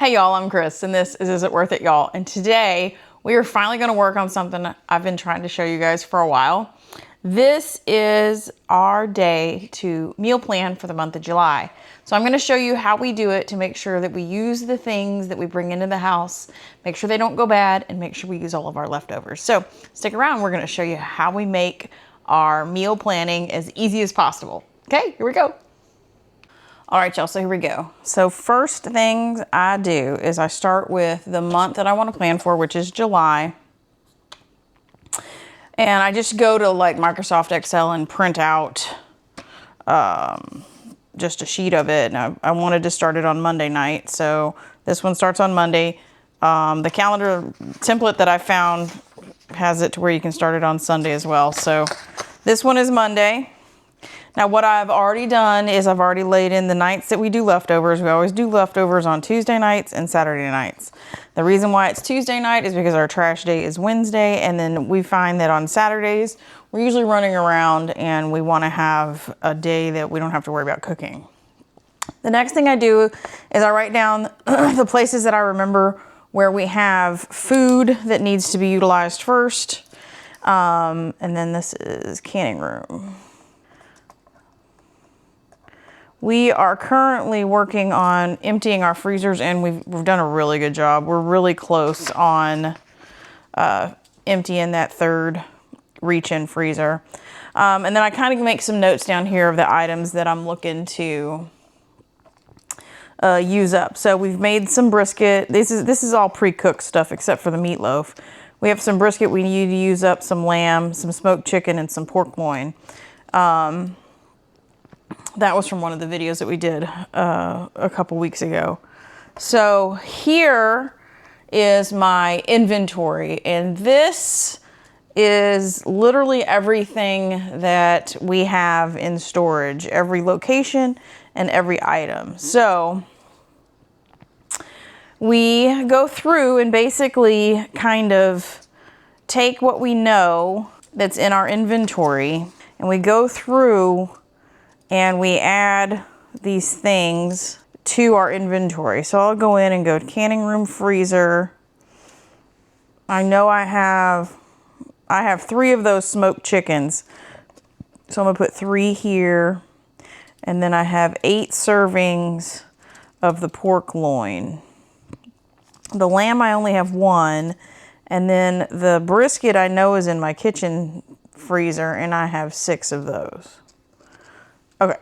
Hey y'all, I'm Chris and this is It Worth It, y'all? And today we are finally going to work on something I've been trying to show you guys for a while. This is our day to meal plan for the month of July. So I'm going to show you how we do it to make sure that we use the things that we bring into the house, make sure they don't go bad, and make sure we use all of our leftovers. So stick around, we're going to show you how we make our meal planning as easy as possible. Okay, here we go. All right, y'all, so here we go. So first things I do is I start with the month that I want to plan for, which is July. And I just go to like Microsoft Excel and print out just a sheet of it. And I wanted to start it on Monday night. So this one starts on Monday. The calendar template that I found has it to where you can start it on Sunday as well. So this one is Monday. Now what I've already done is I've already laid in the nights that we do leftovers. We always do leftovers on Tuesday nights and Saturday nights. The reason why it's Tuesday night is because our trash day is Wednesday, and then we find that on Saturdays we're usually running around and we want to have a day that we don't have to worry about cooking. The next thing I do is I write down the places that I remember where we have food that needs to be utilized first. And then this is canning room. We are currently working on emptying our freezers, and we've done a really good job. We're really close on emptying that third reach-in freezer. And then I kind of make some notes down here of the items that I'm looking to use up. So we've made some brisket. This is all pre-cooked stuff except for the meatloaf. We have some brisket we need to use up, some lamb, some smoked chicken, and some pork loin. That was from one of the videos that we did a couple weeks ago. So here is my inventory, and this is literally everything that we have in storage, every location and every item. So we go through and basically kind of take what we know that's in our inventory, and we go through and we add these things to our inventory. So I'll go in and go to canning room, freezer. I know I have 3 of those smoked chickens. So I'm gonna put 3 here. And then I have 8 servings of the pork loin. The lamb, I only have 1. And then the brisket I know is in my kitchen freezer, and I have 6 of those. Okay,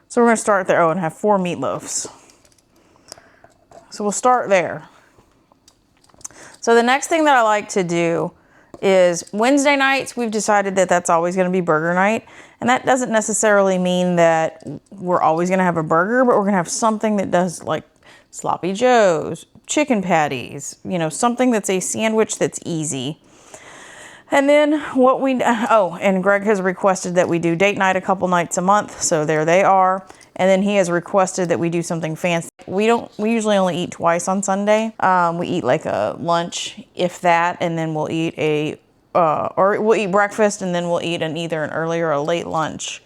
so we're gonna start there. Oh, and have 4 meatloaves. So we'll start there. So the next thing that I like to do is Wednesday nights, we've decided that that's always gonna be burger night. And that doesn't necessarily mean that we're always gonna have a burger, but we're gonna have something that does like sloppy joes, chicken patties, you know, something that's a sandwich that's easy. And then what we, oh, and Greg has requested that we do date night a couple nights a month. So there they are. And then he has requested that we do something fancy. We usually only eat twice on Sunday. We eat like a lunch, if that, and then we'll eat or we'll eat breakfast, and then we'll eat either an early or a late lunch.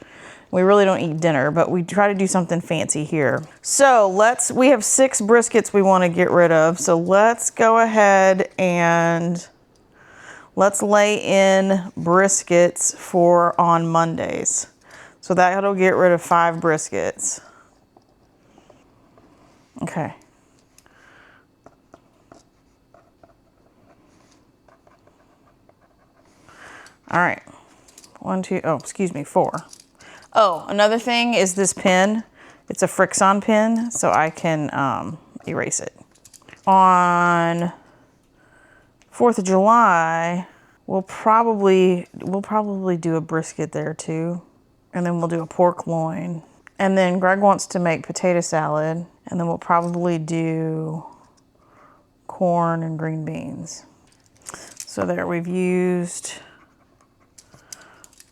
We really don't eat dinner, but we try to do something fancy here. So we have 6 briskets we want to get rid of. So let's go ahead and let's lay in briskets for on Mondays. So that'll get rid of 5 briskets. Okay. All right. 1, 2, oh, excuse me, 4. Oh, another thing is this pen. It's a Frixon pen, so I can erase it. On 4th of July, we'll probably do a brisket there too. And then we'll do a pork loin. And then Greg wants to make potato salad. And then we'll probably do corn and green beans. So there, we've used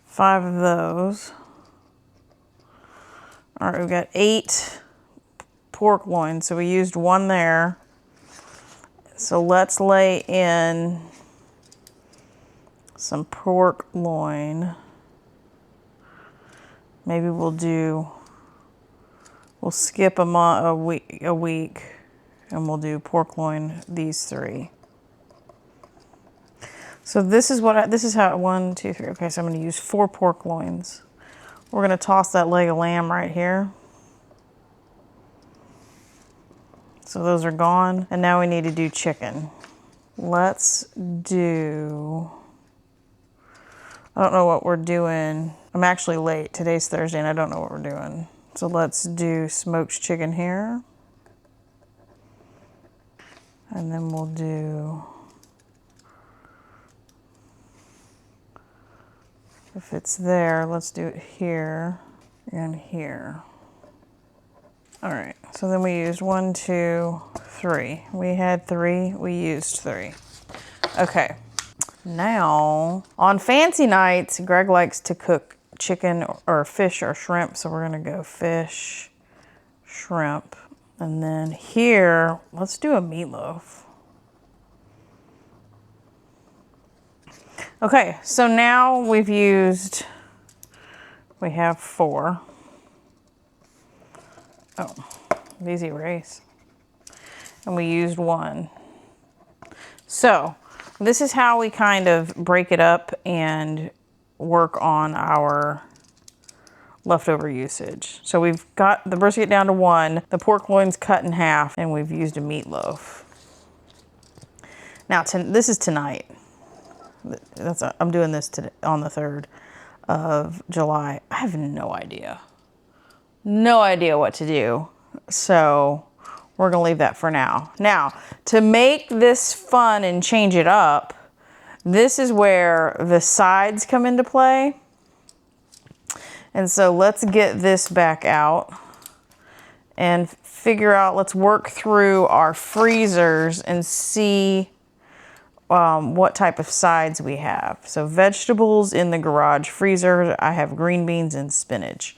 5 of those. All right, we've got 8 pork loins. So we used 1 there. So let's lay in some pork loin. Maybe we'll do We'll skip a week, and we'll do pork loin, these 3. So this is how 1, 2, 3. Okay, so I'm going to use 4 pork loins. We're going to toss that leg of lamb right here. So those are gone, and now we need to do chicken. Let's do, I don't know what we're doing. I'm actually late. Today's Thursday and I don't know what we're doing. So let's do smoked chicken here. And then we'll do, if it's there, let's do it here and here. All right, so then we used 1, 2, 3. We had 3, we used 3. Okay, now on fancy nights, Greg likes to cook chicken or fish or shrimp, so we're gonna go fish, shrimp, and then here, let's do a meatloaf. Okay, so now we have 4. Oh, these erase. And we used 1. So this is how we kind of break it up and work on our leftover usage. So we've got the brisket down to 1, the pork loin's cut in half, and we've used a meatloaf. Now, this is tonight. I'm doing this today, on the 3rd of July. I have no idea. No idea what to do. So we're gonna leave that for now. Now, to make this fun and change it up, this is where the sides come into play. And so let's get this back out and figure out, let's work through our freezers and see what type of sides we have. So vegetables in the garage freezer, I have green beans and spinach.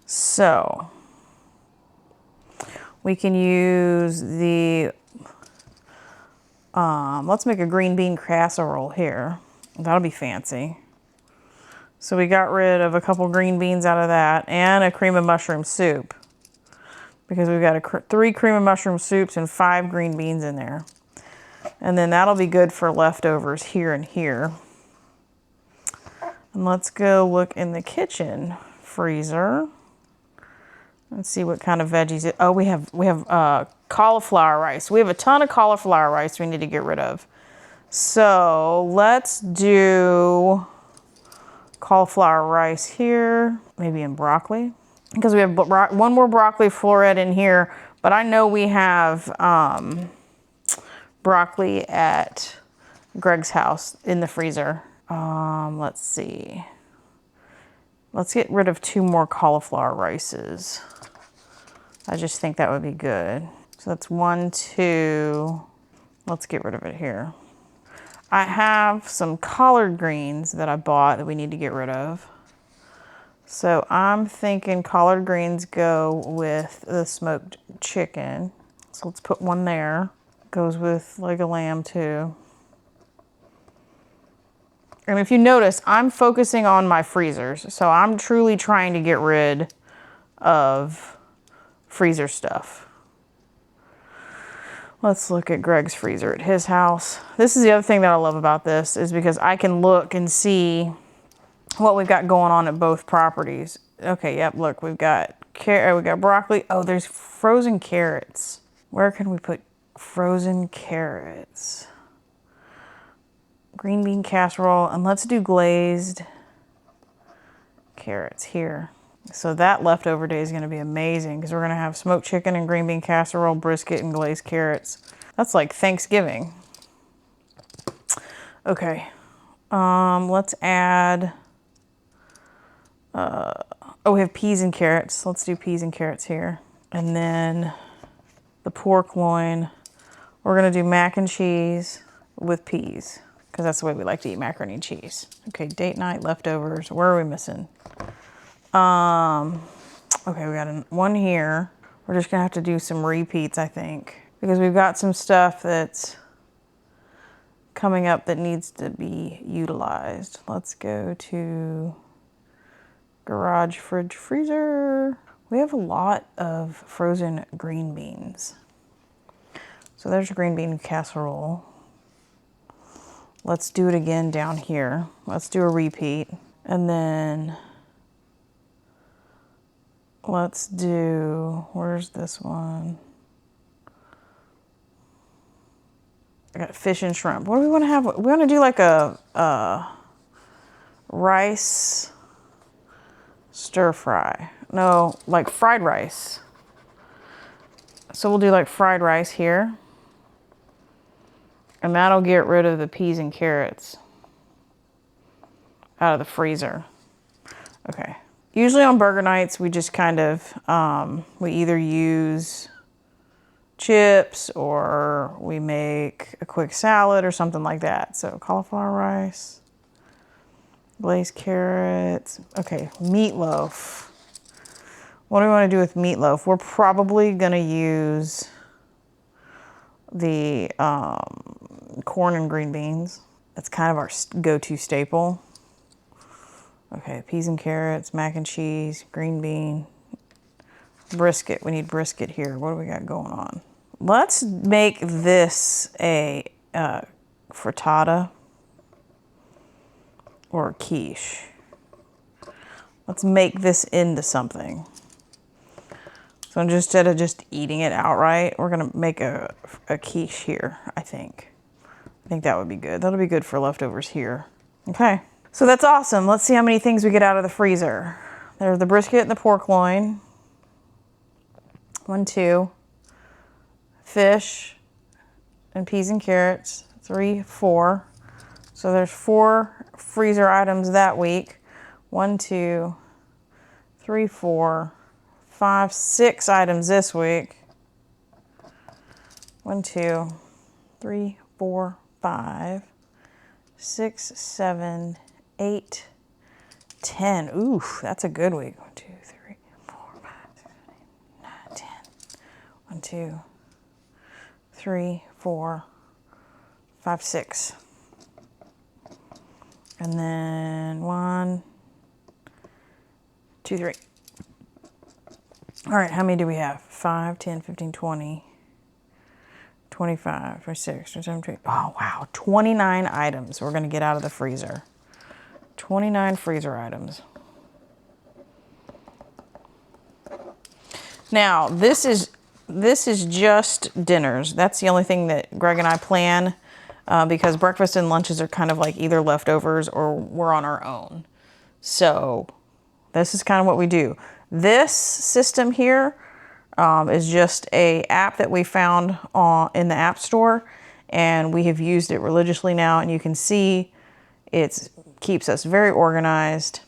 So we can use the, let's make a green bean casserole here. That'll be fancy. So we got rid of a couple green beans out of that and a cream of mushroom soup, because we've got 3 cream of mushroom soups and 5 green beans in there. And then that'll be good for leftovers here and here. And let's go look in the kitchen freezer. Let's see what kind of veggies. Oh, we have cauliflower rice. We have a ton of cauliflower rice we need to get rid of. So let's do cauliflower rice here, maybe in broccoli, because we have 1 more broccoli floret in here, but I know we have broccoli at Greg's house in the freezer. Let's see. Let's get rid of 2 more cauliflower rices. I just think that would be good. So that's 1, 2. Let's get rid of it here. I have some collard greens that I bought that we need to get rid of. So I'm thinking collard greens go with the smoked chicken. So let's put 1 there. Goes with leg of lamb too. And if you notice, I'm focusing on my freezers. So I'm truly trying to get rid of freezer stuff. Let's look at Greg's freezer at his house. This is the other thing that I love about this, is because I can look and see what we've got going on at both properties. Okay, yep, look, we've got broccoli. Oh, there's frozen carrots. Where can we put frozen carrots? Green bean casserole, and let's do glazed carrots here. So that leftover day is going to be amazing, because we're going to have smoked chicken and green bean casserole, brisket, and glazed carrots. That's like Thanksgiving. Okay, let's add, we have peas and carrots. Let's do peas and carrots here. And then the pork loin, we're going to do mac and cheese with peas, because that's the way we like to eat macaroni and cheese. Okay, date night leftovers. Where are we missing? Okay, we got 1 here. We're just gonna have to do some repeats, I think, because we've got some stuff that's coming up that needs to be utilized. Let's go to Garage, fridge, freezer. We have a lot of frozen green beans. So there's a green bean casserole. Let's do it again down here. Let's do a repeat. And then let's do, where's this one? I got fish and shrimp. What do we want to have? We want to do like a rice stir fry. No, like fried rice. So we'll do like fried rice here. And that'll get rid of the peas and carrots out of the freezer. Okay. Usually on burger nights, we just kind of, we either use chips or we make a quick salad or something like that. So cauliflower rice, glazed carrots. Okay, meatloaf. What do we want to do with meatloaf? We're probably going to use the corn and green beans. That's kind of our go-to staple. Okay, peas and carrots, mac and cheese, green bean, brisket. We need brisket here. What do we got going on? Let's make this a frittata or a quiche. Let's make this into something. So instead of just eating it outright, we're gonna make a quiche here, I think. I think that would be good. That'll be good for leftovers here. Okay, so that's awesome. Let's see how many things we get out of the freezer. There's the brisket and the pork loin. 1, 2. Fish and peas and carrots. 3, 4. So there's 4 freezer items that week. 1, 2, 3, 4, 5, 6 items this week. 1, 2, 3, 4, 5, 6, 7, 8, 10. Ooh, that's a good week. 1, 2, 3, 4, 5, 6, 7, 8, 9, 10. 1, 2, 3, 4, 5, 6. And then 1, 2, 3. All right, how many do we have? 5, 10, 15, 20, 25, 26, 27, 28. Oh, wow, 29 items we're gonna get out of the freezer. 29 freezer items. Now, this is just dinners. That's the only thing that Greg and I plan because breakfast and lunches are kind of like either leftovers or we're on our own. So this is kind of what we do. This system here is just a app that we found in the App Store, and we have used it religiously now, and you can see it keeps us very organized.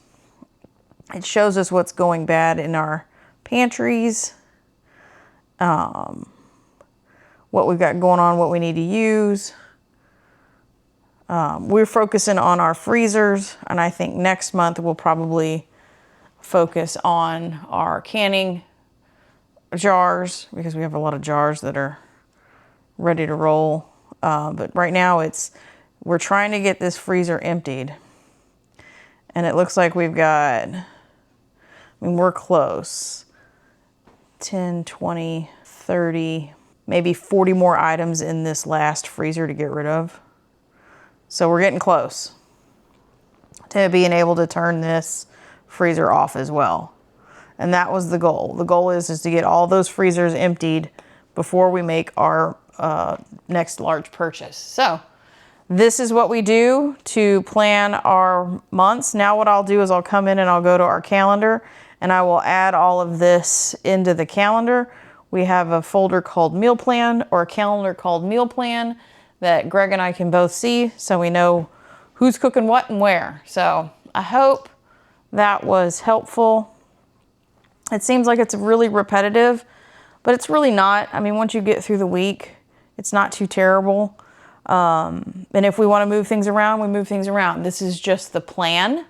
It shows us what's going bad in our pantries, what we've got going on, what we need to use. We're focusing on our freezers, and I think next month we'll probably focus on our canning jars because we have a lot of jars that are ready to roll. But right now we're trying to get this freezer emptied. And it looks like we've got, we're close. 10, 20, 30, maybe 40 more items in this last freezer to get rid of. So we're getting close to being able to turn this freezer off as well. And that was the goal. The goal is to get all those freezers emptied before we make our next large purchase. So this is what we do to plan our months. Now what I'll do is I'll come in and I'll go to our calendar and I will add all of this into the calendar. We have a folder called Meal Plan or a calendar called Meal Plan that Greg and I can both see so we know who's cooking what and where. So I hope that was helpful. It seems like it's really repetitive, but it's really not. I mean, once you get through the week, it's not too terrible. And if we want to move things around, we move things around. This is just the plan.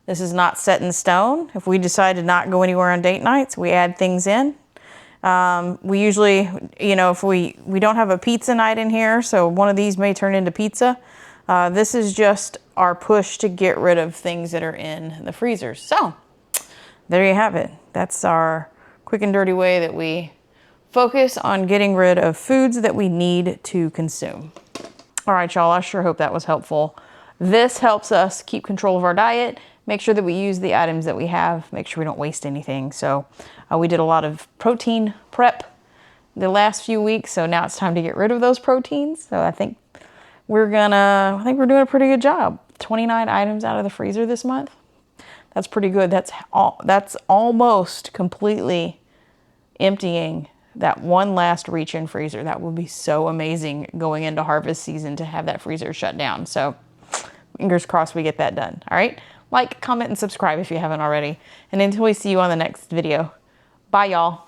This is not set in stone. If we decide to not go anywhere on date nights, we add things in. We usually, if we don't have a pizza night in here, so one of these may turn into pizza. This is just our push to get rid of things that are in the freezers. So there you have it. That's our quick and dirty way that we focus on getting rid of foods that we need to consume. All right, y'all, I sure hope that was helpful. This helps us keep control of our diet, make sure that we use the items that we have, make sure we don't waste anything. So we did a lot of protein prep the last few weeks, so now it's time to get rid of those proteins. So I think we're doing a pretty good job. 29 items out of the freezer this month. That's pretty good. That's almost completely emptying that one last reach-in freezer. That would be so amazing going into harvest season to have that freezer shut down. So fingers crossed we get that done. All right, like, comment, and subscribe if you haven't already. And until we see you on the next video, bye y'all.